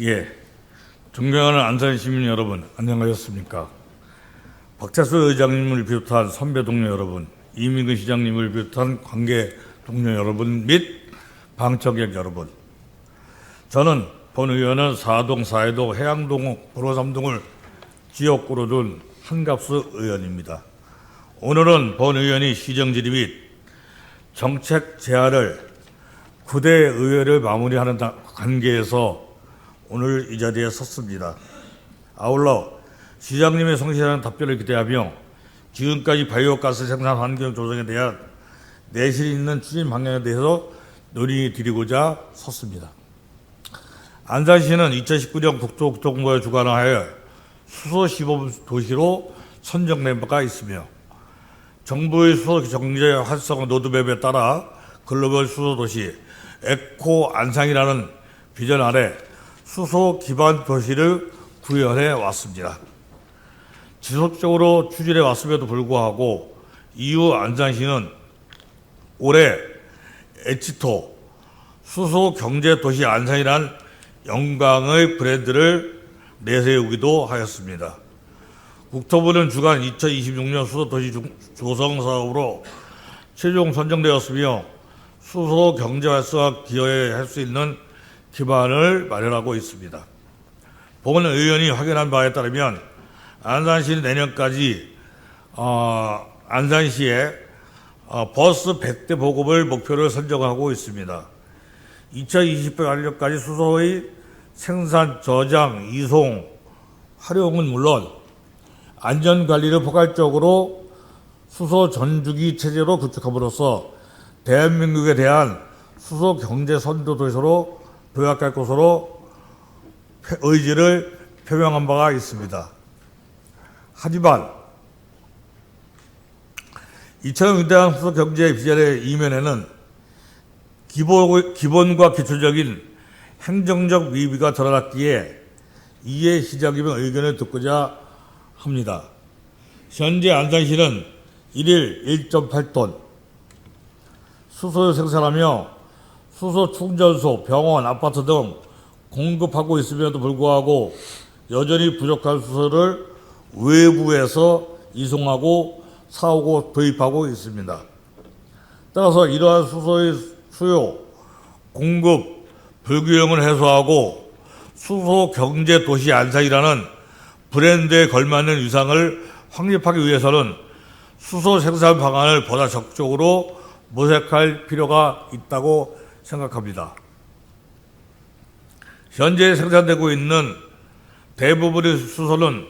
예, 존경하는 안산 시민 여러분, 안녕하셨습니까? 박태수 의장님을 비롯한 선배 동료 여러분, 이민근 시장님을 비롯한 관계 동료 여러분 및 방청객 여러분, 저는 본 의원은 사동, 사회동, 해양동, 도로3 등을 지역구로 둔 한갑수 의원입니다. 오늘은 본 의원이 시정질의 및 정책 제안을 9대 의회를 마무리하는 관계에서 오늘 이 자리에 섰습니다. 아울러 시장님의 성실한 답변을 기대하며 지금까지 바이오가스 생산 환경 조정에 대한 내실 있는 추진 방향에 대해서 논의드리고자 섰습니다. 안산시는 2019년 국토교통부에 주관하여 수소 시범 도시로 선정된 바가 있으며 정부의 수소 경제 활성화 로드맵에 따라 글로벌 수소 도시 에코 안산이라는 비전 아래 수소 기반 도시를 구현해 왔습니다. 지속적으로 추진해 왔음에도 불구하고 이후 안산시는 올해 H2 수소 경제 도시 안산이라는 영광의 브랜드를 내세우기도 하였습니다. 국토부는 주간 2026년 수소 도시 조성 사업으로 최종 선정되었으며 수소 경제 활성화 기여할 수 있는 기반을 마련하고 있습니다. 본 의원이 확인한 바에 따르면 안산시는 내년까지 안산시에 버스 100대 보급을 목표로 선정하고 있습니다. 2028년까지 수소의 생산, 저장, 이송, 활용은 물론 안전관리를 포괄적으로 수소 전주기 체제로 구축함으로써 대한민국에 대한 수소 경제 선도 도시로 도약할 것으로 의지를 표명한 바가 있습니다. 하지만 이처럼 위대한 수소 경제 비전의 이면에는 기본과 기초적인 행정적 미비가 드러났기에 이에 시장님의 의견을 듣고자 합니다. 현재 안산시는 1일 1.8톤 수소를 생산하며 수소 충전소, 병원, 아파트 등 공급하고 있음에도 불구하고 여전히 부족한 수소를 외부에서 이송하고 사오고 도입하고 있습니다. 따라서 이러한 수소의 수요, 공급, 불균형을 해소하고 수소 경제 도시 안산이라는 브랜드에 걸맞는 위상을 확립하기 위해서는 수소 생산 방안을 보다 적극적으로 모색할 필요가 있다고 생각합니다. 현재 생산되고 있는 대부분의 수소는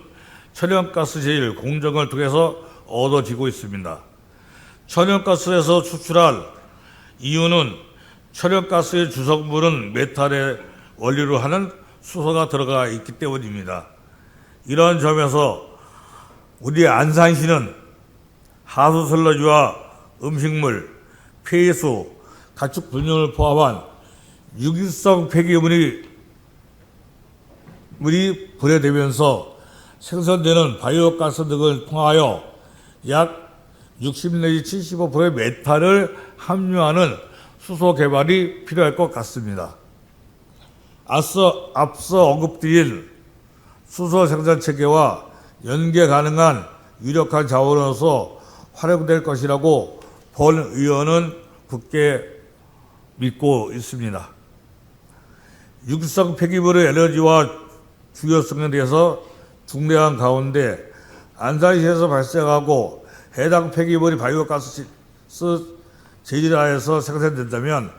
천연가스 제일 공정을 통해서 얻어지고 있습니다. 천연가스에서 추출할 이유는 천연가스의 주성분은 메탄의 원료로 하는 수소가 들어가 있기 때문입니다. 이러한 점에서 우리 안산시는 하수슬러지와 음식물, 폐수, 가축 분뇨를 포함한 유기성 폐기물이 분해되면서 생산되는 바이오가스 등을 통하여 약 60 내지 75%의 메탄을 함유하는 수소 개발이 필요할 것 같습니다. 앞서 언급드린 수소 생산 체계와 연계 가능한 유력한 자원으로서 활용될 것이라고 본 의원은 굳게 믿고 있습니다. 유기성 폐기물의 에너지와 중요성에 대해서 중대한 가운데 안산시에서 발생하고 해당 폐기물이 바이오가스 재질하에서 생산된다면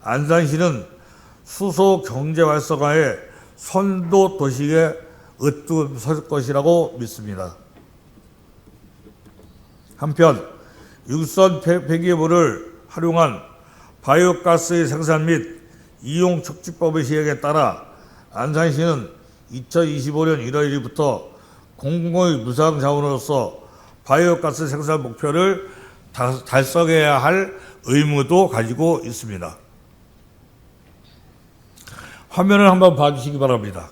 안산시는 수소 경제 활성화의 선도 도시에 으뜸 설 것이라고 믿습니다. 한편 유기성 폐기물을 활용한 바이오가스의 생산 및 이용 촉진법의 시행에 따라 안산시는 2025년 1월 1일부터 공공의 무상 자원으로서 바이오가스 생산 목표를 달성해야 할 의무도 가지고 있습니다. 화면을 한번 봐주시기 바랍니다.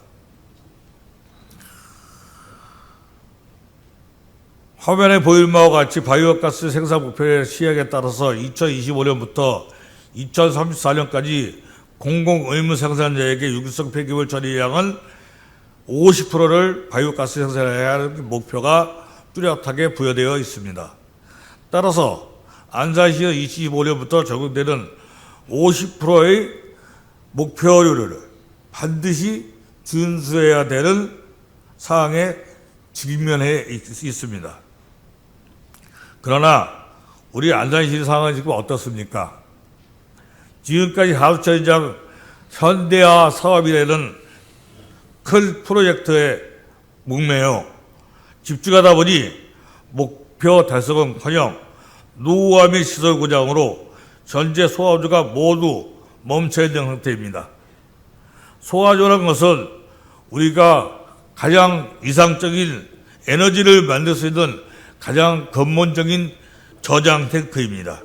화면에 보이는 바와 같이 바이오가스 생산 목표의 시행에 따라서 2025년부터 2034년까지 공공의무 생산자에게 유기성 폐기물 처리량은 50%를 바이오가스 생산해야 하는 목표가 뚜렷하게 부여되어 있습니다. 따라서 안산시의 2025년부터 적용되는 50%의 목표율을 반드시 준수해야 되는 사항에 직면해 있습니다. 그러나 우리 안산시 상황은 지금 어떻습니까? 지금까지 하수처리장 현대화 사업이라는 큰 프로젝트에 목매여 집중하다 보니 목표 달성은커녕 노후화 및 시설 고장으로 현재 소화조가 모두 멈춰 있는 상태입니다. 소화조라는 것은 우리가 가장 이상적인 에너지를 만들 수 있는 가장 근본적인 저장 탱크입니다.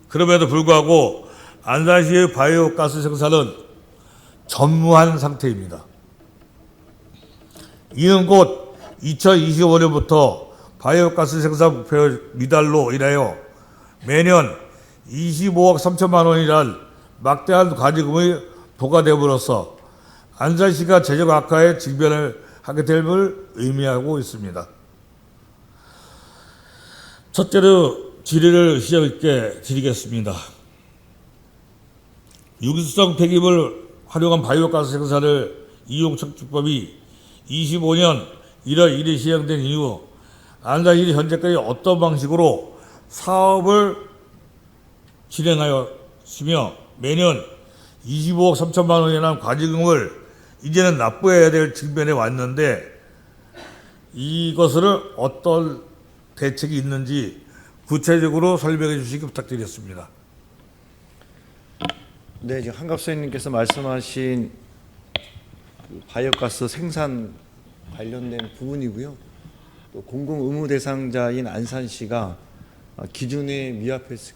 그럼에도 불구하고 안산시의 바이오가스 생산은 전무한 상태입니다. 이는 곧 2025년부터 바이오가스 생산 목표 미달로 인하여 매년 25억 3천만 원이란 막대한 과징금이 부과됨으로써 안산시가 재정 악화에 직면을 하게 됨을 의미하고 있습니다. 첫째로 질의를 시작 있게 드리겠습니다. 유기성 폐기물 활용한 바이오가스 생산을 이용 척추법이 25년 1월 1일 시행된 이후 안산시 현재까지 어떤 방식으로 사업을 진행하였으며 매년 25억 3천만 원이라는 과징금을 이제는 납부해야 될 직면에 왔는데 이것을 어떤 대책이 있는지 구체적으로 설명해 주시기 부탁드리겠습니다. 네, 지금 한갑수님께서 말씀하신 그 바이오가스 생산 관련된 부분이고요. 또 공공의무 대상자인 안산시가 기준에 미흡했을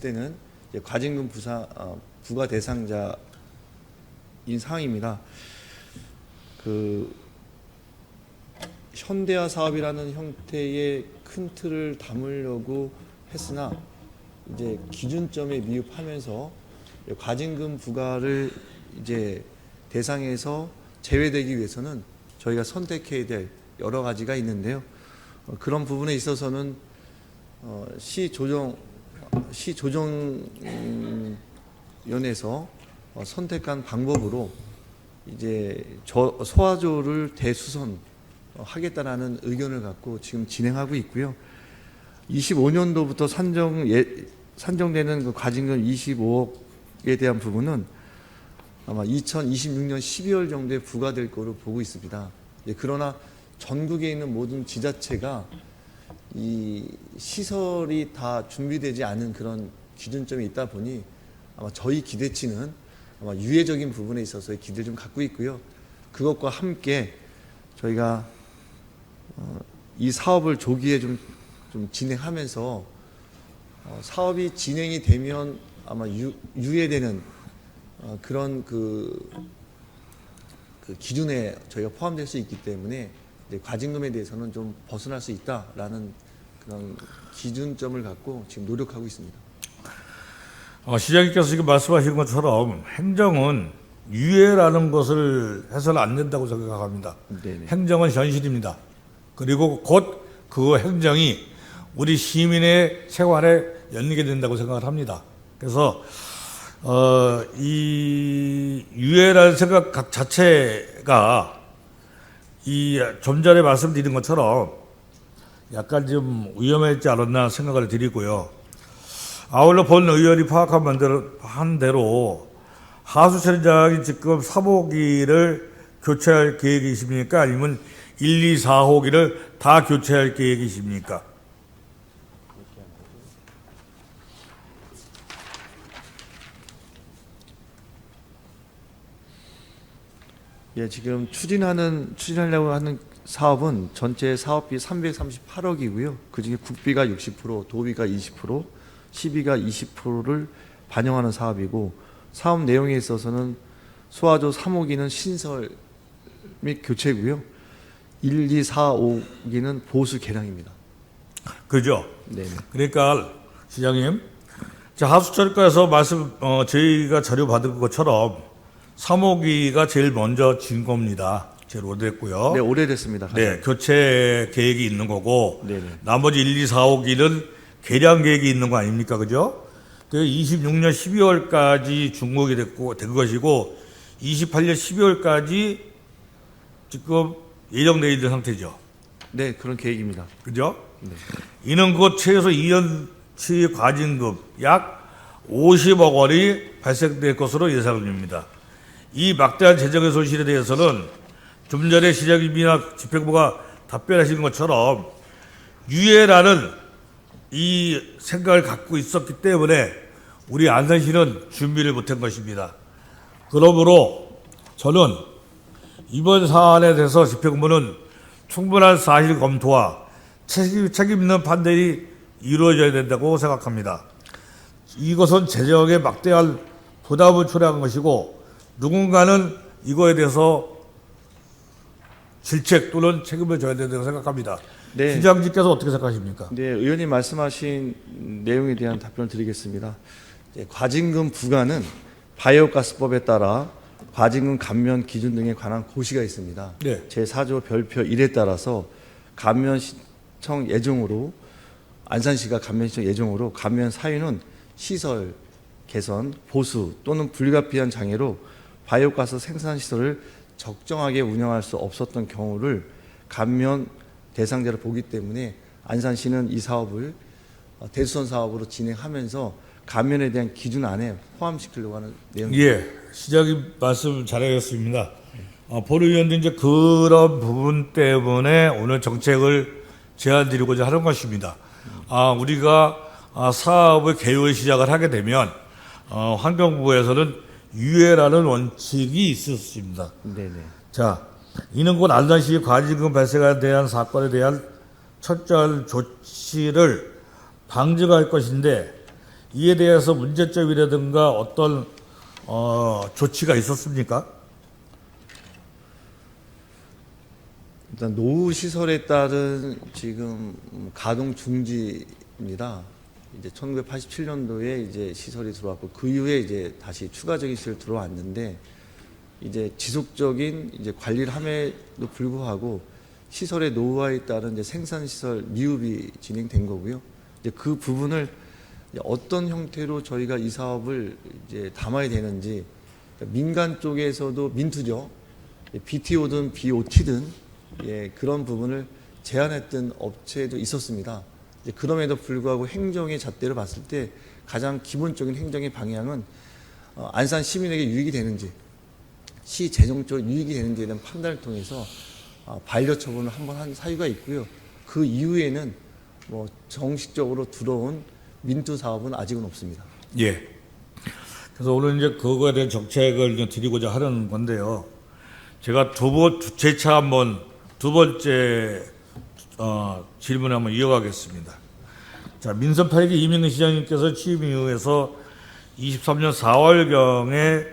때는 이제 과징금 부과 대상자인 상황입니다. 그 현대화 사업이라는 형태의 큰 틀을 담으려고 했으나 이제 기준점에 미흡하면서 과징금 부과를 이제 대상에서 제외되기 위해서는 저희가 선택해야 될 여러 가지가 있는데요. 그런 부분에 있어서는 시조정위원회에서 선택한 방법으로 이제 소화조를 대수선 하겠다라는 의견을 갖고 지금 진행하고 있고요. 25년도부터 산정되는 그 과징금 25억에 대한 부분은 아마 2026년 12월 정도에 부과될 거로 보고 있습니다. 그러나 전국에 있는 모든 지자체가 이 시설이 다 준비되지 않은 그런 기준점이 있다 보니 아마 저희 기대치는 아마 유예적인 부분에 있어서의 기대를 좀 갖고 있고요. 그것과 함께 저희가 이 사업을 조기에 좀 진행하면서 사업이 진행이 되면 아마 유예되는 그런 그 기준에 저희가 포함될 수 있기 때문에 이제 과징금에 대해서는 좀 벗어날 수 있다라는 그런 기준점을 갖고 지금 노력하고 있습니다. 시장님께서 지금 말씀하신 것처럼 행정은 유예라는 것을 해서는 안 된다고 생각합니다. 네네. 행정은 현실입니다. 그리고 곧 그 행정이 우리 시민의 생활에 연계게 된다고 생각을 합니다. 그래서 이 유예라는 생각 자체가 좀 전에 말씀드린 것처럼 약간 좀 위험했지 않았나 생각을 드리고요. 아울러 본 의원이 파악한 대로 하수처리장이 지금 3호기를 교체할 계획이십니까? 아니면 1, 2, 4호기를 다 교체할 계획이십니까? 예, 지금 추진하려고 하는 사업은 전체 사업비 338억이고요. 그중에 국비가 60%, 도비가 20%, 시비가 20%를 반영하는 사업이고 사업 내용에 있어서는 소화조 3호기는 신설 및 교체고요. 1, 2, 4, 5기는 보수 개량입니다. 그죠? 네. 그러니까 시장님 자, 하수처리과에서 저희가 자료 받은 것처럼 3호기가 제일 먼저 진 겁니다. 제일 오래됐고요. 네, 오래됐습니다. 네, 교체 계획이 있는 거고, 네네. 나머지 1, 2, 4호기는 개량 계획이 있는 거 아닙니까? 그죠? 그 26년 12월까지 중복이 된 것이고, 28년 12월까지 지금 예정되어 있는 상태죠. 네, 그런 계획입니다. 그죠? 네. 이는 곧 최소 2년치 과징금 약 50억 원이 발생될 것으로 예상됩니다. 이 막대한 재정의 손실에 대해서는 좀 전에 시장님이나 집행부가 답변하신 것처럼 유예라는 이 생각을 갖고 있었기 때문에 우리 안산시는 준비를 못한 것입니다. 그러므로 저는 이번 사안에 대해서 집행부는 충분한 사실 검토와 책임 있는 판단이 이루어져야 된다고 생각합니다. 이것은 재정에 막대한 부담을 초래한 것이고 누군가는 이거에 대해서 질책 또는 책임을 져야 된다고 생각합니다. 네. 시장님께서 어떻게 생각하십니까? 네, 의원님 말씀하신 내용에 대한 답변을 드리겠습니다. 과징금 부과는 바이오가스법에 따라 과징금 감면 기준 등에 관한 고시가 있습니다. 네. 제4조 별표 1에 따라서 감면 신청 예정으로 안산시가 감면 신청 예정으로 감면 사유는 시설 개선, 보수 또는 불가피한 장애로 바이오가스 생산 시설을 적정하게 운영할 수 없었던 경우를 감면 대상자로 보기 때문에 안산시는 이 사업을 대수선 사업으로 진행하면서 감면에 대한 기준 안에 포함시키려고 하는 내용입니다. 예, 시장님 말씀 잘하셨습니다. 본의원도 이제 그런 부분 때문에 오늘 정책을 제안드리고자 하는 것입니다. 우리가 사업의 개요를 시작을 하게 되면 환경부에서는 유예라는 원칙이 있었습니다. 네네. 자, 이는 곧 안산시 과징금 발생에 대한 사건에 대한 철저한 조치를 방지할 것인데 이에 대해서 문제점이라든가 어떤 조치가 있었습니까? 일단 노후 시설에 따른 지금 가동 중지입니다. 이제 1987년도에 이제 시설이 들어왔고 그 이후에 이제 다시 추가적인 시설 들어왔는데 이제 지속적인 이제 관리를 함에도 불구하고 시설의 노후화에 따른 이제 생산 시설 미흡이 진행된 거고요. 이제 그 부분을 어떤 형태로 저희가 이 사업을 이제 담아야 되는지 민간 쪽에서도 민투죠. BTO든 BOT든 그런 부분을 제안했던 업체도 있었습니다. 그럼에도 불구하고 행정의 잣대로 봤을 때 가장 기본적인 행정의 방향은 안산 시민에게 유익이 되는지 시 재정적으로 유익이 되는지에 대한 판단을 통해서 반려 처분을 한번 한 사유가 있고요. 그 이후에는 뭐 정식적으로 들어온 민투 사업은 아직은 없습니다. 예. 그래서 오늘 이제 그거에 대한 정책을 이제 드리고자 하는 건데요. 제가 두 번째 질문을 한번 이어가겠습니다. 자, 민선 8기 이민근 시장님께서 취임 이후에서 23년 4월경에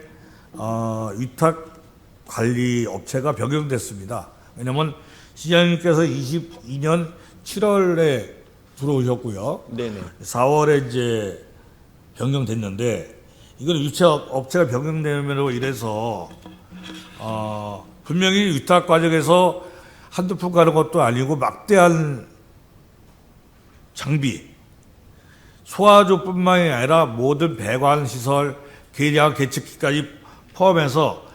위탁 관리 업체가 변경됐습니다. 왜냐하면 시장님께서 22년 7월에 들어오셨고요. 네네. 4월에 이제 변경됐는데 이건 위탁 업체가 변경됨으로 인해서 분명히 위탁 과정에서 한두 푼 가는 것도 아니고 막대한 장비, 소화조뿐만이 아니라 모든 배관 시설, 계량, 계측기까지 포함해서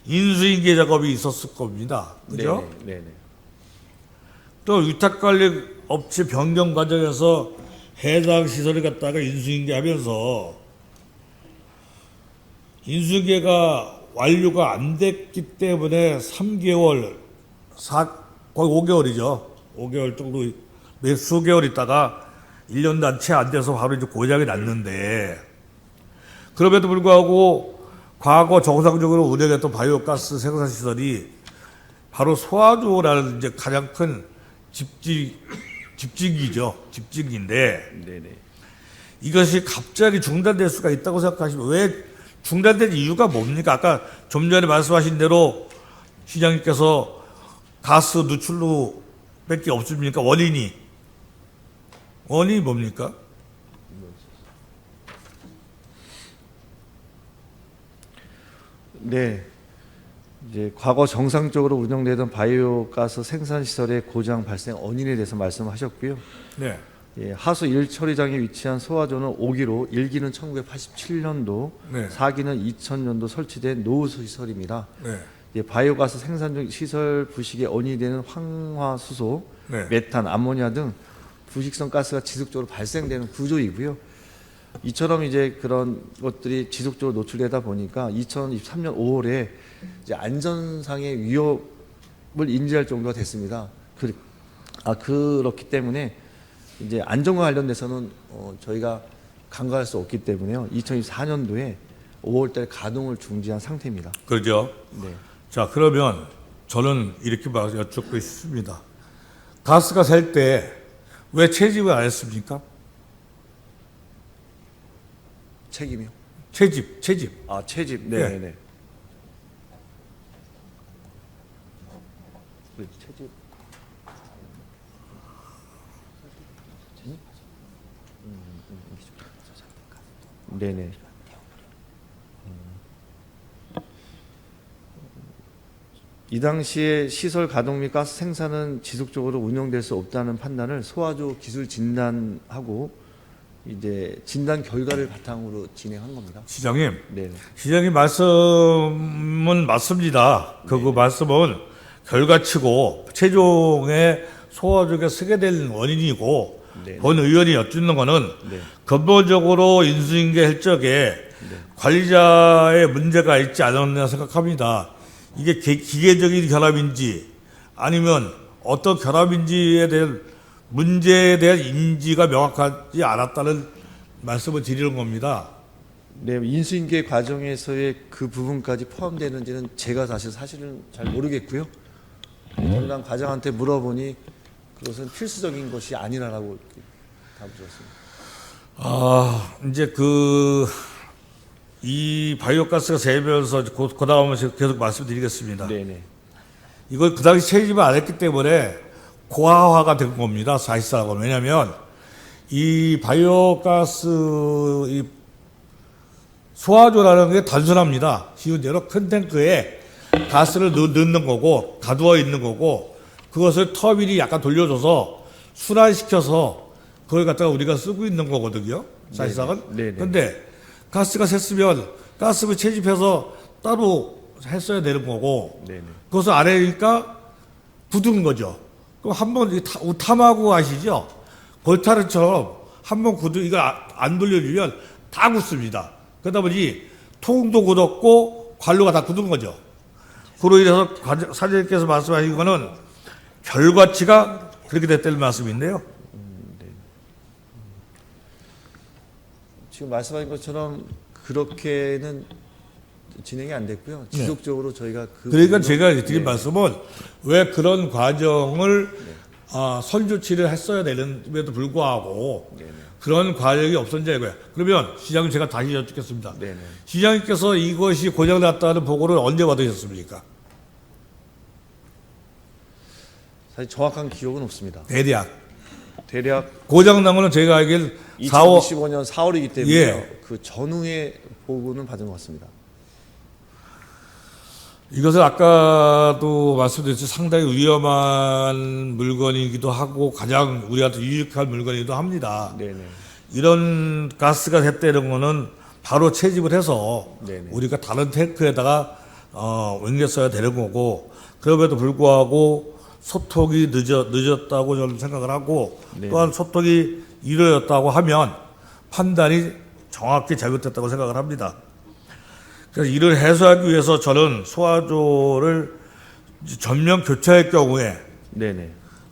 인수인계 작업이 있었을 겁니다. 그죠? 네네. 또 위탁관리 업체 변경 과정에서 해당 시설을 갖다가 인수인계하면서 인수인계가 완료가 안 됐기 때문에 3개월, 거의 5개월이죠. 5개월 정도, 몇 수개월 있다가 1년도 채 안 돼서 바로 이제 고장이 났는데, 그럼에도 불구하고 과거 정상적으로 운영했던 바이오가스 생산 시설이 바로 소화조라는 이제 가장 큰 집중기죠. 집중기인데, 네네. 이것이 갑자기 중단될 수가 있다고 생각하시면 왜 중단된 이유가 뭡니까? 아까 좀 전에 말씀하신 대로 시장님께서 가스 누출로 밖에 없습니까? 원인이 뭡니까? 네. 이제 과거 정상적으로 운영되던 바이오가스 생산 시설의 고장 발생 원인에 대해서 말씀하셨고요. 네. 예, 하수 1처리장에 위치한 소화조는 5기로 1기는 1987년도, 네. 4기는 2000년도 설치된 노후수 시설입니다. 네. 예, 바이오가스 생산 중 시설 부식의 원인이 되는 황화수소, 네. 메탄, 암모니아 등 부식성 가스가 지속적으로 발생되는 구조이고요. 이처럼 이제 그런 것들이 지속적으로 노출되다 보니까 2023년 5월에 이제 안전상의 위협을 인지할 정도가 됐습니다. 그렇기 때문에 이제 안전과 관련돼서는 저희가 간과할 수 없기 때문에요. 2024년도에 5월달 가동을 중지한 상태입니다. 그렇죠. 네. 자, 그러면 저는 이렇게 여쭙고 있습니다. 가스가 셀 때 왜 채집을 안 했습니까? 책임이요? 채집. 아, 채집. 네. 네, 네. 채집. 네네. 이 당시에 시설 가동 및 가스 생산은 지속적으로 운영될 수 없다는 판단을 소화조 기술 진단하고 이제 진단 결과를 바탕으로 진행한 겁니다. 시장님, 네. 시장님 말씀은 맞습니다. 그 말씀은 결과치고 최종의 소화조가 쓰게 될 원인이고 네. 본 의원이 여쭙는 거는 네. 근본적으로 인수인계 할 적에 관리자의 문제가 있지 않았나 생각합니다. 이게 기계적인 결함인지 아니면 어떤 결함인지에 대한 문제에 대한 인지가 명확하지 않았다는 말씀을 드리는 겁니다. 네, 인수인계 과정에서의 그 부분까지 포함되는지는 제가 사실은 잘 모르겠고요. 담당 과장한테 물어보니 그것은 필수적인 것이 아니라고 답을 줬습니다. 이제 이 바이오가스가 새면서 그 다음에 계속 말씀드리겠습니다. 네네. 이걸 그 당시 채집을 안 했기 때문에 고화화가 된 겁니다. 사실상은. 왜냐하면 이 바이오가스 이 소화조라는 게 단순합니다. 쉬운 대로 큰 탱크에 가스를 넣는 거고 가두어 있는 거고 그것을 터빈이 약간 돌려줘서 순환시켜서 그걸 갖다가 우리가 쓰고 있는 거거든요. 사실상은. 네네. 근데 가스가 샜으면 가스를 채집해서 따로 했어야 되는 거고 네네. 그것을 안 하니까 굳은 거죠. 그럼 한번 우탐하고 아시죠? 벌타르처럼 한번 이거 안 돌려주면 다 굳습니다. 그러다 보니 통도 굳었고 관로가 다 굳은 거죠. 그로 인해서 사장님께서 말씀하신 거는 결과치가 그렇게 됐다는 말씀인데요. 지금 말씀하신 것처럼 그렇게는 진행이 안 됐고요. 지속적으로 저희가 그러니까 제가 드린 말씀은 왜 그런 과정을 선조치를 했어야 되는데도 불구하고 그런 과정이 없었냐 이거예요. 그러면 시장님 제가 다시 여쭙겠습니다. 네네. 시장님께서 이것이 고장났다는 보고를 언제 받으셨습니까? 사실 정확한 기억은 없습니다. 대략 고장난 거는 제가 알기엔 2025년 4월이기 때문에 예. 그 전후에 보고는 받은 것 같습니다. 이것은 아까도 말씀드렸듯이 상당히 위험한 물건이기도 하고 가장 우리한테 유익한 물건이기도 합니다. 네네. 이런 가스가 샜다는 거는 바로 채집을 해서 네네. 우리가 다른 탱크에다가 옮겼어야 되는 거고 그럼에도 불구하고 소통이 늦었다고 저는 생각을 하고 네네. 또한 소통이 이루어졌다고 하면 판단이 정확히 잘못됐다고 생각을 합니다. 그래서 이를 해소하기 위해서 저는 소화조를 전면 교체할 경우에 네네.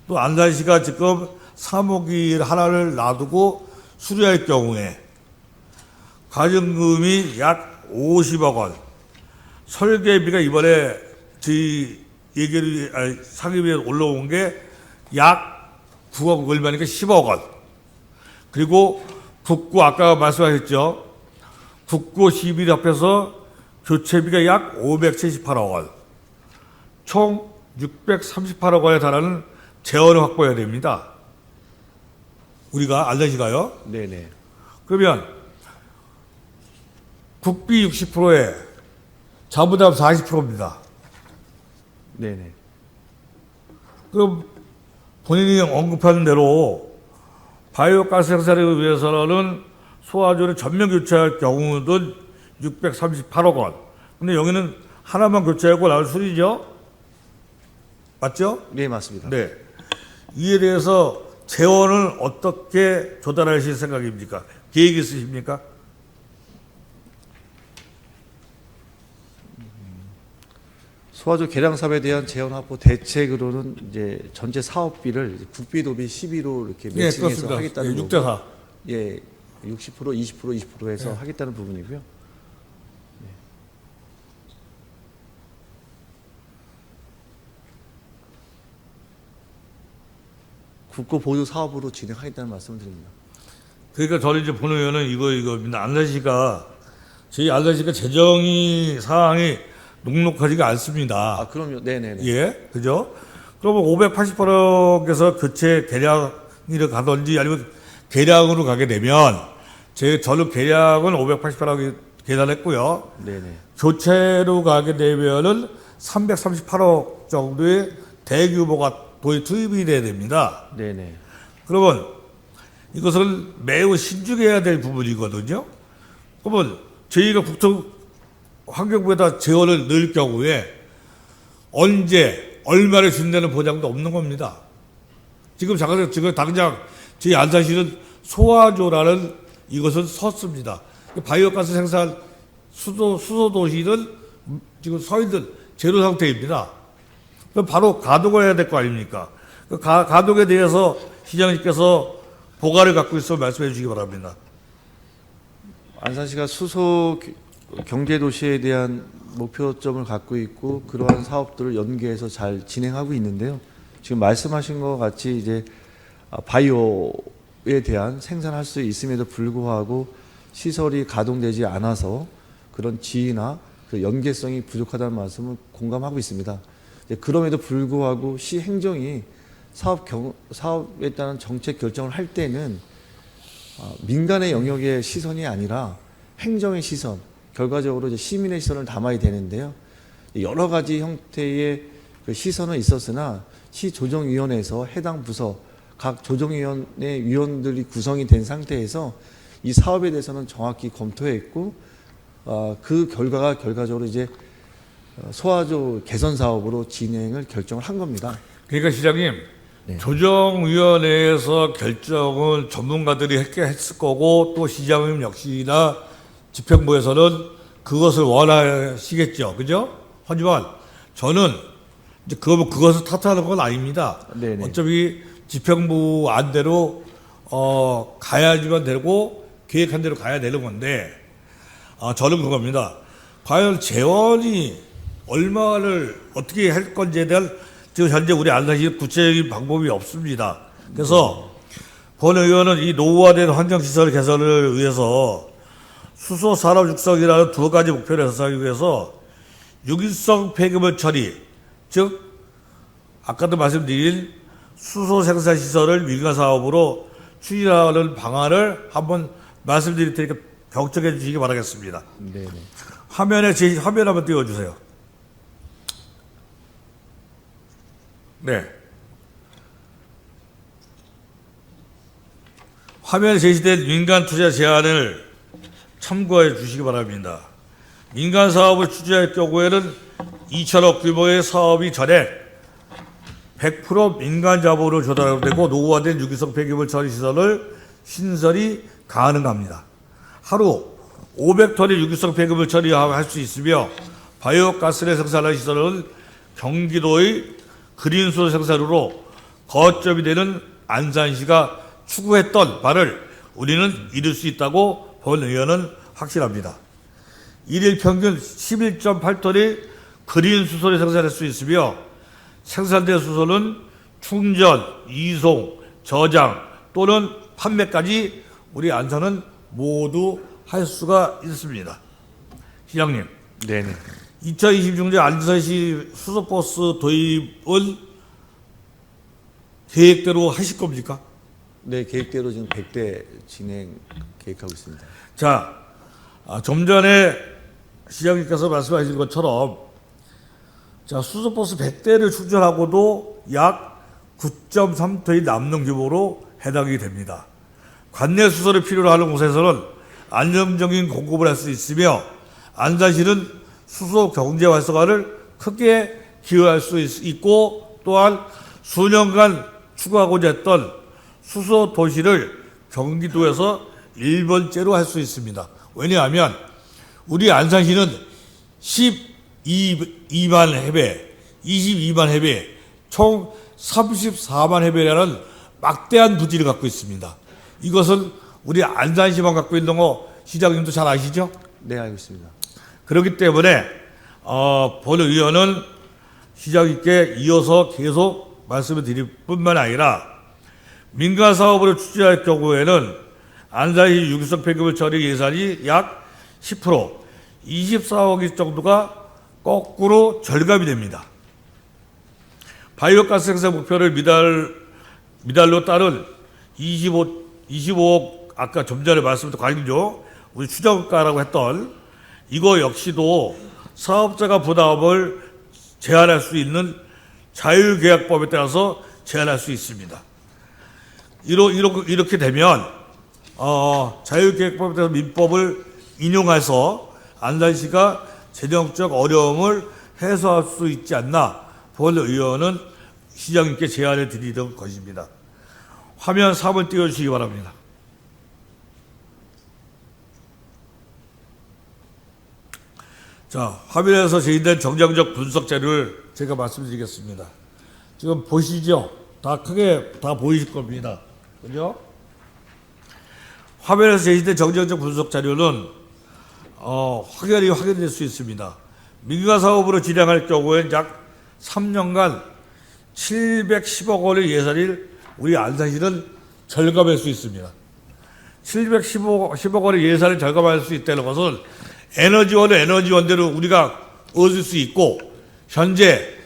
또 안산시가 지금 사모기 하나를 놔두고 수리할 경우에 과정금이 약 50억 원, 설계비가 이번에 저희 상임위에 올라온 게 약 9억 얼마니까 10억 원. 그리고 국고 아까 말씀하셨죠. 국고 시비를 합해서 교체비가 약 578억 원. 총 638억 원에 달하는 재원을 확보해야 됩니다. 우리가 안산시가요. 네네. 그러면 국비 60%에 자부담 40%입니다. 네네. 그럼 본인이 언급한 대로 바이오가스 생산을 위해서는 소화조를 전면 교체할 경우는 638억 원. 근데 여기는 하나만 교체하고 나올 수리죠? 맞죠? 네, 맞습니다. 네. 이에 대해서 재원을 어떻게 조달하실 생각입니까? 계획 있으십니까? 소화조 개량 사업에 대한 재원 확보 대책으로는 이제 전체 사업비를 국비 도비 12로 이렇게 네, 매칭해서 그렇습니다. 하겠다는 네, 거고. 6대4. 예, 60%, 20% 해서 네. 하겠다는 부분이고요. 국고 보조 사업으로 진행하겠다는 말씀을 드립니다. 그러니까 저는 이제 본 의원은 이겁니다. 안산시가, 저희 안산시가 재정이 사항이 녹록하지가 않습니다. 아, 그럼요. 네네네. 예, 그죠? 그러면 588억에서 교체 계량으로 가든지 아니면 계량으로 가게 되면, 저는 계량은 588억이 계산했고요. 네네. 교체로 가게 되면은 338억 정도의 대규모가 투입이 돼야 됩니다. 네네. 그러면 이것을 매우 신중해야 될 부분이거든요. 그러면 저희가 국토환경부에다 재원을 넣을 경우에 언제 얼마를 준다는 보장도 없는 겁니다. 지금 당장 저희 안산시는 소화조라는 이것은 섰습니다. 바이오가스 생산 수소 도시는 지금 서 있는 제로 상태입니다. 그럼 바로 가동을 해야 될 거 아닙니까? 가동에 대해서 시장님께서 보관을 갖고 있어 말씀해 주시기 바랍니다. 안산시가 수소 경제 도시에 대한 목표점을 갖고 있고 그러한 사업들을 연계해서 잘 진행하고 있는데요. 지금 말씀하신 것 같이 이제 바이오에 대한 생산할 수 있음에도 불구하고 시설이 가동되지 않아서 그런 지위나 그 연계성이 부족하다는 말씀을 공감하고 있습니다. 그럼에도 불구하고 시 행정이 사업에 따른 정책 결정을 할 때는 민간의 영역의 시선이 아니라 행정의 시선, 결과적으로 이제 시민의 시선을 담아야 되는데요. 여러 가지 형태의 그 시선은 있었으나 시조정위원회에서 해당 부서 각 조정위원회 위원들이 구성이 된 상태에서 이 사업에 대해서는 정확히 검토했고 그 결과가 결과적으로 이제 소화조 개선 사업으로 진행을 결정을 한 겁니다. 그러니까 시장님, 네. 조정위원회에서 결정은 전문가들이 했을 거고 또 시장님 역시나 집행부에서는 그것을 원하시겠죠, 그죠? 하지만 저는 이제 그것을 탓하는 건 아닙니다. 네네. 어차피 집행부 안대로 가야지만 되고 계획한 대로 가야 되는 건데 저는 그겁니다. 과연 재원이 얼마를 어떻게 할 건지에 대한 지금 현재 우리 안산시 구체적인 방법이 없습니다. 그래서 본 의원은 이 노후화된 환경시설 개선을 위해서 수소 산업 육성이라는 두 가지 목표를 달성하기 위해서 유기성 폐기물 처리, 즉 아까도 말씀드린 수소 생산 시설을 민간 사업으로 추진하는 방안을 한번 말씀드릴 테니까 경청해 주시기 바라겠습니다. 네네. 화면 한번 띄워주세요. 네. 화면에 제시된 민간 투자 제안을 참고해 주시기 바랍니다. 민간 사업을 추진할 경우에는 2천억 규모의 사업이 전에 100% 민간 자본으로 조달되고 노후화된 유기성 폐기물 처리 시설을 신설이 가능합니다. 하루 500톤의 유기성 폐기물 처리할 수 있으며 바이오가스를 생산하는 시설은 경기도의 그린수소 생산으로 거점이 되는 안산시가 추구했던 바를 우리는 이룰 수 있다고 본 의원은 확신합니다. 일일 평균 11.8톤의 그린수소를 생산할 수 있으며 생산된 수소는 충전, 이송, 저장 또는 판매까지 우리 안산은 모두 할 수가 있습니다. 시장님, 네네. 2026년 안산시 수소버스 도입은 계획대로 하실 겁니까? 네, 계획대로 지금 100대 진행 계획하고 있습니다. 자, 좀 전에 시장님께서 말씀하신 것처럼 자, 수소버스 100대를 충전하고도 약 9.3톤이 남는 규모로 해당이 됩니다. 관내 수소를 필요로 하는 곳에서는 안정적인 공급을 할 수 있으며 안산시는 수소 경제 활성화를 크게 기여할 수 있고 또한 수년간 추구하고자 했던 수소 도시를 경기도에서 1번째로 할 수 있습니다. 왜냐하면 우리 안산시는 12만 해배, 22만 해배, 총 34만 해배라는 막대한 부지를 갖고 있습니다. 이것은 우리 안산시만 갖고 있는 거 시장님도 잘 아시죠? 네, 알고 있습니다. 그렇기 때문에 본 의원은 시장님께 이어서 계속 말씀을 드릴 뿐만 아니라 민간 사업으로 추진할 경우에는 안산시 유기성 폐기물 처리 예산이 약 10%, 24억 정도가 거꾸로 절감이 됩니다. 바이오가스 생산 목표를 미달로 따른 25억 아까 좀 전에 말씀드린 관리죠. 우리 추정가라고 했던 이거 역시도 사업자가 부담을 제한할 수 있는 자율계약법에 따라서 제한할 수 있습니다. 이렇게 되면 자율계약법에 따라서 민법을 인용해서 안산시가 재정적 어려움을 해소할 수 있지 않나 본 의원은 시장님께 제안을 드리던 것입니다. 화면 3을 띄워주시기 바랍니다. 자, 화면에서 제시된 정량적 분석 자료를 제가 말씀드리겠습니다. 지금 보시죠? 다 크게 다 보이실 겁니다. 그죠? 화면에서 제시된 정량적 분석 자료는 확연히 확인될 수 있습니다. 민간 사업으로 진행할 경우에는 약 3년간 710억 원의 예산을 우리 안산시는 절감할 수 있습니다. 710억 원의 예산을 절감할 수 있다는 것은 에너지원은 에너지원대로 우리가 얻을 수 있고 현재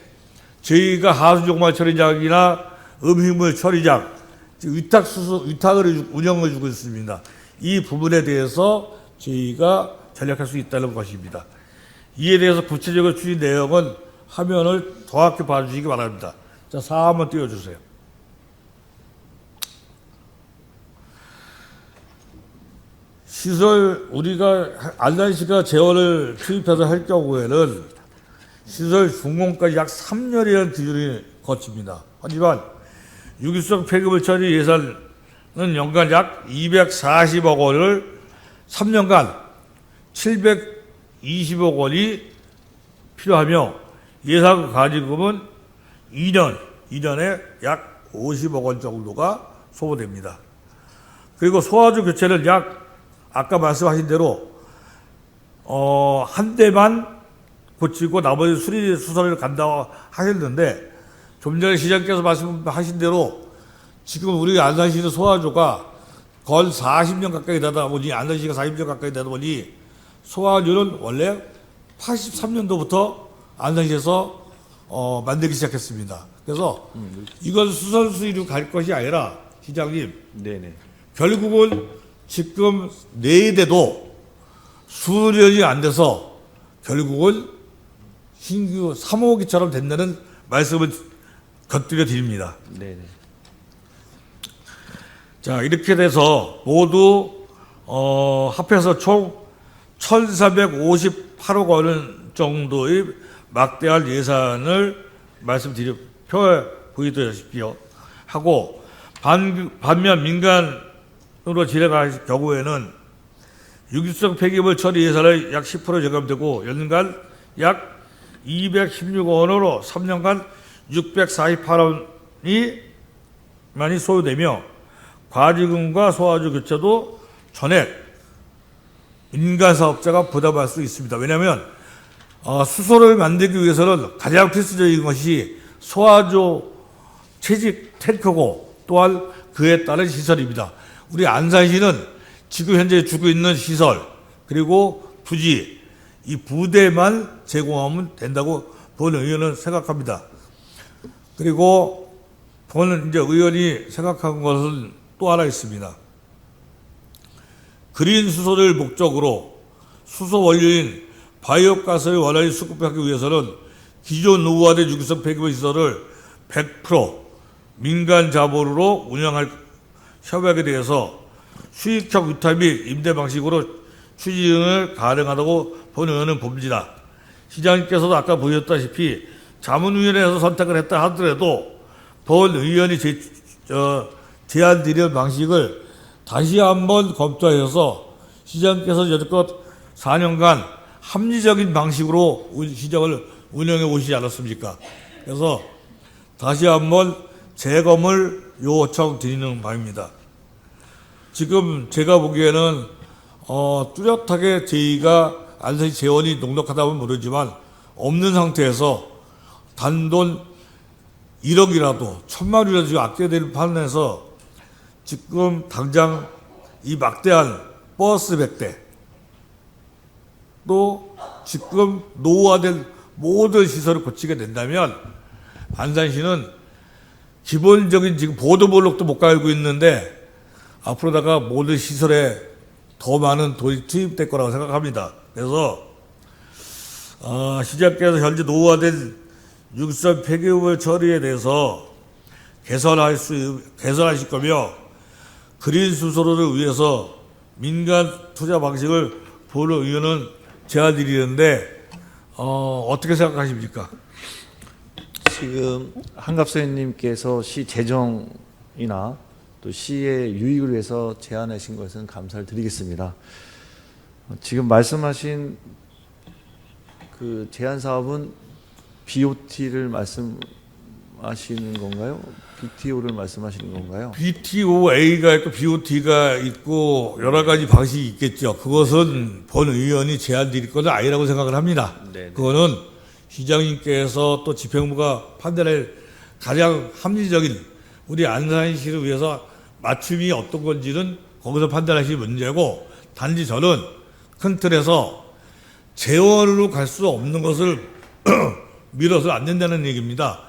저희가 하수종말 처리장이나 음식물 처리장 위탁을 운영해 주고 있습니다. 이 부분에 대해서 저희가 전략할 수 있다는 것입니다. 이에 대해서 구체적인 추진 내용은 화면을 정확히 봐주시기 바랍니다. 자, 4 한번 띄워주세요. 시설, 우리가 안산시가 재원을 투입해서 할 경우에는 시설 준공까지 약 3년이라는 기준이 거칩니다. 하지만 유기성 폐기물 처리 예산은 연간 약 240억 원을 3년간 720억 원이 필요하며 예상 가지금은 2년에 약 50억 원 정도가 소모됩니다. 그리고 소화주 교체는 약 아까 말씀하신 대로 한 대만 고치고 나머지 수리수선을 간다고 하셨는데 좀 전에 시장께서 말씀하신 대로 지금 우리 안산시는 소화주가 건 40년 가까이 되다 보니 안산시가 40년 가까이 되다 보니 소화주는 원래 83년도부터 안산시에서 만들기 시작했습니다. 그래서 이건 수선수리로 갈 것이 아니라 시장님 네네. 결국은 지금 내일에도 수년이 안 돼서 결국은 신규 3호기처럼 된다는 말씀을 곁들여 드립니다. 네네. 자, 이렇게 돼서 모두 합해서 총 1,458억 원 정도의 막대한 예산을 표에 보이다시피 하고 반면 민간으로 진행할 경우에는 유기성 폐기물 처리 예산을 약 10% 절감되고 연간 약 216억 원으로 3년간 648원이 많이 소요되며 과지금과 소화주 교체도 전액 민간 사업자가 부담할 수 있습니다. 왜냐하면 수소를 만들기 위해서는 가장 필수적인 것이 소화주 채집 탱크고 또한 그에 따른 시설입니다. 우리 안산시는 지금 현재 주고 있는 시설 그리고 부지 이 부대만 제공하면 된다고 본 의원은 생각합니다. 그리고 본 이제 의원이 생각한 것은 또 하나 있습니다. 그린 수소를 목적으로 수소 원료인 바이오가스를 원활히 수급하기 위해서는 기존 노후화된 유기성 폐기물 시설을 100% 민간 자본으로 운영할 협약에 대해서 수익형 위탁 및 임대 방식으로 추진을 가능하다고 본 의원은 봅니다. 시장님께서도 아까 보셨다시피 자문위원회에서 선택을 했다 하더라도 본 의원이 제안 드린 방식을 다시 한번 검토하셔서 시장님께서 여태껏 4년간 합리적인 방식으로 시장을 운영해 오시지 않았습니까? 그래서 다시 한번 재검을 요청드리는 바입니다. 지금 제가 보기에는 뚜렷하게 저희가 안산시 재원이 넉넉하다면 모르지만 없는 상태에서 단돈 1억이라도 1,000만 원이라도 지금 아껴야 될 판에서 지금 당장 이 막대한 버스 100대 또 지금 노후화된 모든 시설을 고치게 된다면 안산시는 기본적인 지금 보도블록도 못 갈고 있는데 앞으로다가 모든 시설에 더 많은 돈이 투입될 거라고 생각합니다. 그래서 시장께서 현재 노후화된 유기성 폐기물 처리에 대해서 개선하실 거며 그린 수소를 위해서 민간 투자 방식을 보는 의원은 제안드리는데 어떻게 생각하십니까? 지금 한갑사님께서 시 재정이나 또 시의 유익을 위해서 제안하신 것은 감사를 드리겠습니다. 지금 말씀하신 그 제안 사업은 BOT를 말씀하시는 건가요? BTO를 말씀하시는 건가요? BTOA가 있고 BOT가 있고 여러 가지 방식이 있겠죠. 그것은 본 의원이 제안 드릴 것은 아니라고 생각을 합니다. 네네. 그거는 시장님께서 또 집행부가 판단할 가장 합리적인 우리 안산시를 위해서 맞춤이 어떤 건지는 거기서 판단하실 문제고, 단지 저는 큰 틀에서 재원으로 갈 수 없는 것을 밀어서 안 된다는 얘기입니다.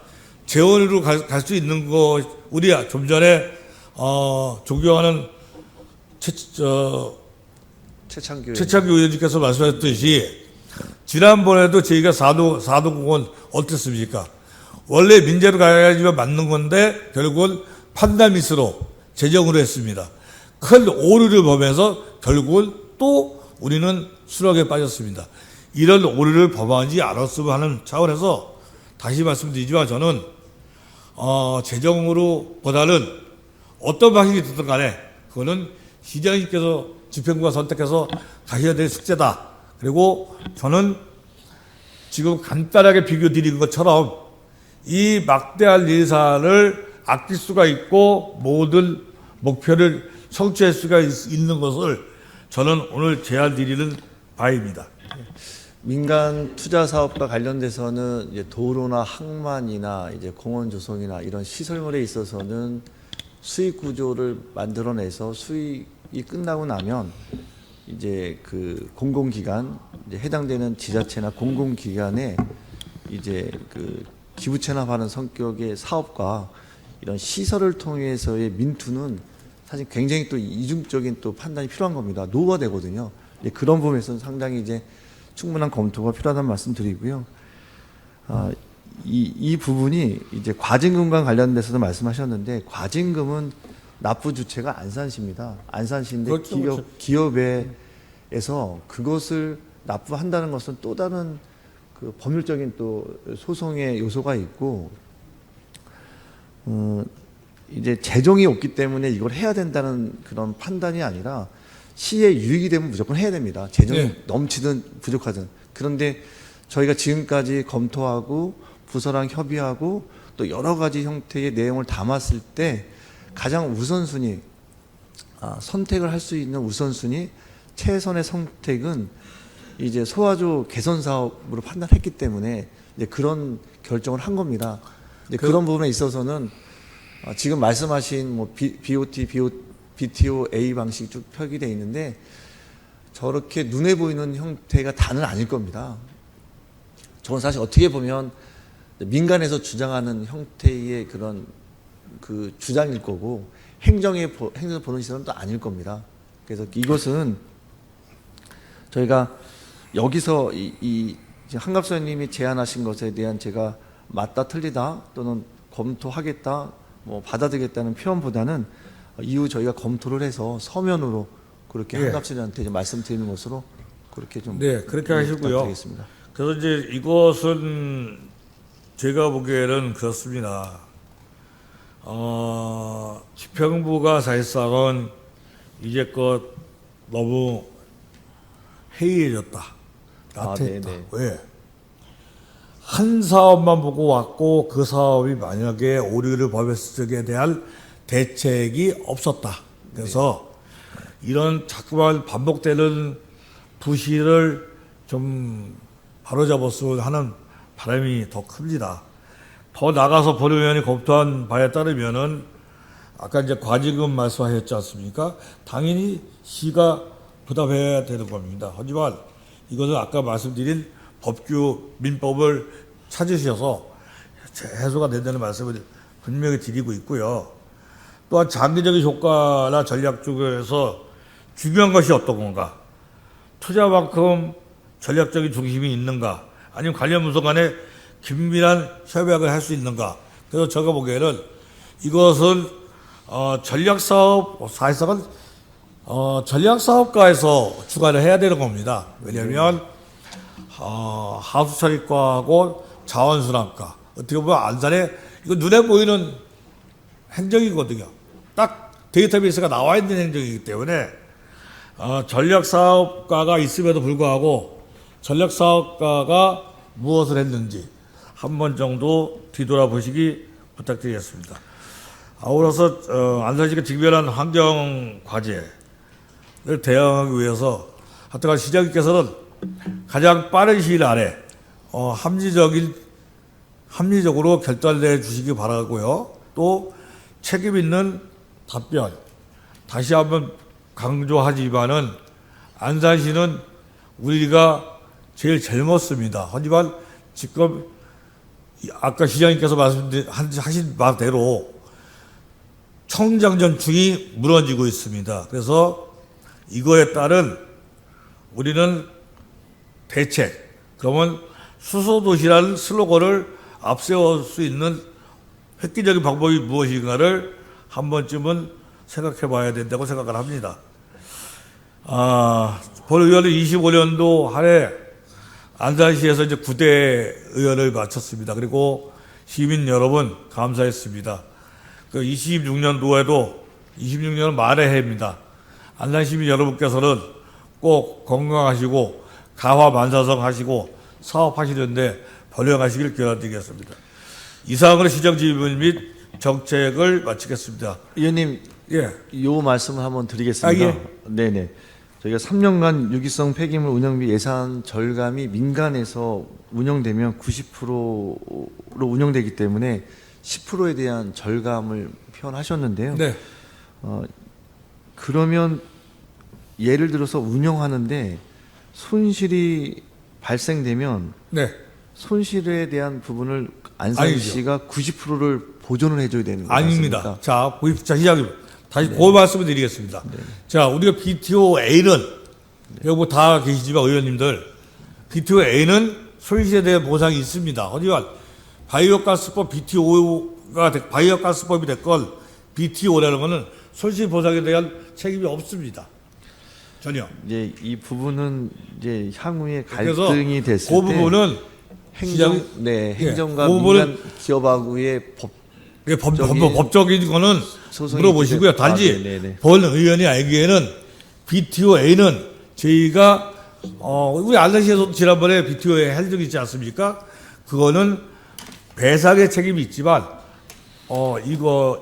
재원으로 갈 수 있는 거, 우리 좀 전에 존경하는 최창규 의원님께서 말씀하셨듯이 지난번에도 저희가 사도공원 어땠습니까? 원래 민재로 가야지만 맞는 건데 결국은 판단 미스로 재정으로 했습니다. 큰 오류를 범해서 결국은 또 우리는 수락에 빠졌습니다. 이런 오류를 범하지 않았으면 하는 차원에서 다시 말씀드리지만 저는 재정으로 보다는 어떤 방식이 됐든 간에 그거는 시장님께서 집행부가 선택해서 가셔야 될 숙제다. 그리고 저는 지금 간단하게 비교 드린 것처럼 이 막대한 예산을 아낄 수가 있고 모든 목표를 성취할 수가 있는 것을 저는 오늘 제안 드리는 바입니다. 민간 투자 사업과 관련돼서는 이제 도로나 항만이나 이제 공원 조성이나 이런 시설물에 있어서는 수익 구조를 만들어내서 수익이 끝나고 나면 이제 그 공공기관, 이제 해당되는 지자체나 공공기관에 이제 그 기부 체납하는 성격의 사업과 이런 시설을 통해서의 민투는 사실 굉장히 또 이중적인 또 판단이 필요한 겁니다. 노후화되거든요. 그런 부분에서는 상당히 이제 충분한 검토가 필요하다는 말씀드리고요. 이 부분이 이제 과징금과 관련돼서도 말씀하셨는데, 과징금은 납부 주체가 안산시입니다. 안산시인데 그렇죠. 기업에서 그것을 납부한다는 것은 또 다른 그 법률적인 또 소송의 요소가 있고, 이제 재정이 없기 때문에 이걸 해야 된다는 그런 판단이 아니라 시의 유익이 되면 무조건 해야 됩니다. 재정이 네. 넘치든 부족하든. 그런데 저희가 지금까지 검토하고 부서랑 협의하고 또 여러 가지 형태의 내용을 담았을 때 가장 우선순위, 선택을 할 수 있는 우선순위, 최선의 선택은 이제 소화조 개선 사업으로 판단했기 때문에 이제 그런 결정을 한 겁니다. 이제 그런 부분에 있어서는 지금 말씀하신 뭐 BOT, BTO, A 방식이 쭉 표기되어 있는데 저렇게 눈에 보이는 형태가 다는 아닐 겁니다. 저건 사실 어떻게 보면 민간에서 주장하는 형태의 그런 그 주장일 거고 행정에서 보는 시선은 또 아닐 겁니다. 그래서 이것은 저희가 여기서 이 한갑수님이 제안하신 것에 대한 제가 맞다 틀리다 또는 검토하겠다 뭐 받아들이겠다는 표현보다는 이후 저희가 검토를 해서 서면으로 그렇게 예. 한갑수님한테 좀 말씀드리는 것으로 그렇게 좀 네, 그렇게 하시고요. 부탁드리겠습니다. 그래서 이제 이것은 제가 보기에는 그렇습니다. 집행부가 사실상은 이제껏 너무 해이해졌다. 나태했다. 네네. 왜? 한 사업만 보고 왔고 그 사업이 만약에 오류를 범했을 적에 대한 대책이 없었다. 그래서 이런 자꾸만 반복되는 부실을 좀 바로잡았으면 하는 바람이 더 큽니다. 더 나가서 법원이 검토한 바에 따르면은 아까 이제 과징금 말씀하셨지 않습니까? 당연히 시가 부담해야 되는 겁니다. 하지만 이것은 아까 말씀드린 법규 민법을 찾으셔서 해소가 된다는 말씀을 분명히 드리고 있고요. 또한 장기적인 효과나 전략 중에서 중요한 것이 어떤 건가? 투자만큼 전략적인 중심이 있는가? 아니면 관련 부서 간에 긴밀한 협약을 할 수 있는가? 그래서 제가 보기에는 이것은 전략사업, 사실상은 전략사업가에서 주관을 해야 되는 겁니다. 왜냐하면 하수처리과하고 자원순환과 어떻게 보면 안산에 이거 눈에 보이는 행정이거든요. 딱 데이터베이스가 나와 있는 행정이기 때문에 전략사업가가 있음에도 불구하고 전략사업가가 무엇을 했는지 한 번 정도 뒤돌아보시기 부탁드리겠습니다. 아울러서 안산시가 직면한 환경 과제를 대응하기 위해서 하여튼간 시장님께서는 가장 빠른 시일 안에 합리적으로 결단해 주시기 바라고요. 또 책임 있는 답변 다시 한번 강조하지만은 안산시는 우리가 제일 젊었습니다. 하지만 지금 아까 시장님께서 하신 말대로 청장전충이 무너지고 있습니다. 그래서 이거에 따른 우리는 대책, 그러면 수소도시라는 슬로건을 앞세울 수 있는 획기적인 방법이 무엇인가를 한 번쯤은 생각해 봐야 된다고 생각을 합니다. 본의원은 25년도 한 해 안산시에서 이제 9대 의원을 마쳤습니다. 그리고 시민 여러분 감사했습니다. 그 26년도에도 26년 말의 해입니다. 안산 시민 여러분께서는 꼭 건강하시고 가화만사성 하시고 사업하시는데 번영하시길 기원드리겠습니다. 이상으로 시정 질문 및 정책을 마치겠습니다. 의원님, 예. 요 말씀을 한번 드리겠습니다. 예. 네네. 저희가 3년간 유기성 폐기물 운영비 예산 절감이 민간에서 운영되면 90%로 운영되기 때문에 10%에 대한 절감을 표현하셨는데요. 네. 그러면 예를 들어서 운영하는데 손실이 발생되면 네. 손실에 대한 부분을 안산시가 90%를 보존을 해줘야 되는 거 아닙니다. 맞습니까? 자, 보십시오. 시장님. 다시 그 말씀을 드리겠습니다. 자, 우리가 BTO-A는, 여기 뭐 다 계시지만 의원님들, BTO-A는 손실에 대한 보상이 있습니다. 하지만 바이오가스법 바이오가스법이 됐건 BTO라는 것은 손실 보상에 대한 책임이 없습니다. 전혀. 이제 이 부분은 이제 향후에 그래서 갈등이 됐을 그 때 부분은 행정과 그 부분은 민간 기업하고의 법적인 거는 소송이 물어보시고요. 이제 단지 네네. 본 의원이 알기에는 BTO-A는 저희가 우리 안산시에서 지난번에 BTO-A 할 적 있지 않습니까? 그거는 배상의 책임이 있지만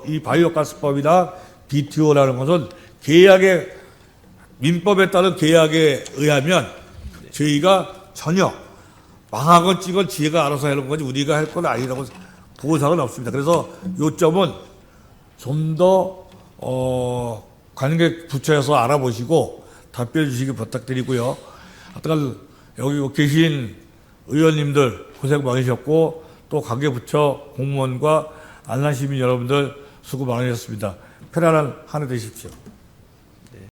이 바이오가스법이나 BTO라는 것은 계약의 민법에 따른 계약에 의하면 저희가 전혀 망하건 찌건 지혜가 알아서 하는 거지 우리가 할 건 아니라고 보상은 없습니다. 그래서 요점은 좀 더 관계 부처에서 알아보시고 답변해 주시기 부탁드리고요. 하여튼 여기 계신 의원님들 고생 많으셨고 또 관계 부처 공무원과 안산 시민 여러분들 수고 많으셨습니다. 편안한 한 해 되십시오.